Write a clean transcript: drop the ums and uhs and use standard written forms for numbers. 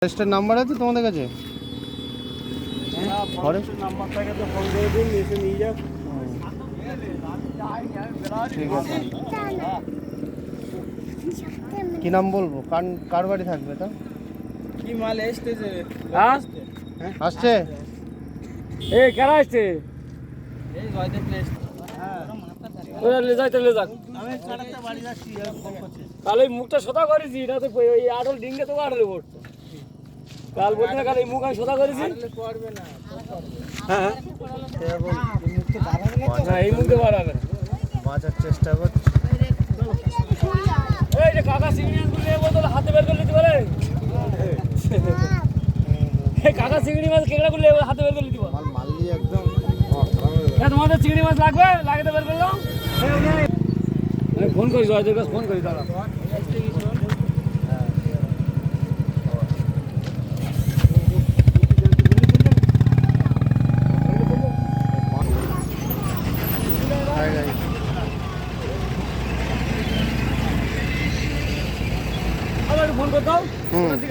ফরেস্টের নাম্বার আছে তোমাদের কাছে? ফরেস্টের নাম্বারটাকে তো ফোন করে দিন, এসে নিয়ে যাক। ঠিক আছে। কি নাম বলবো? কার বাড়ি থাকবে তা? কি মাল এসতেছে? আসছে? এই কারা আসছে? এই জয়দেব প্লেস। ওরা লে যাক। আমি ছাড়াতে বাড়ি যাচ্ছি, ফোন করছে। তাহলে এই মুখটা সোজা করেছি না তো ওই আটল ডিঙ্গে তো আটলে পড়তো। কাল বলতে না কাল এই মুখ আমি সোজা করেছি। পড়বে না। হ্যাঁ মুখটা বাড়াবে না তো? না এই মুখে বাড়াবে না। বাঁচার চেষ্টা করছি। এই যে কাকা চিংড়ি মাছগুলো নিয়ে বলতো হাতে বের করে নিতে পারে। এই কাকা চিংড়ি মাছ কেকড়াগুলো হাতে বের করে নিতে পারে। মারলি একদম তোমাদের চিংড়ি মাছ লাগবে? লাগাতে বের করলাম। আমি ফোন করি জয়দের কাছে ফোন করি দাঁড়া। ফোন করতাম।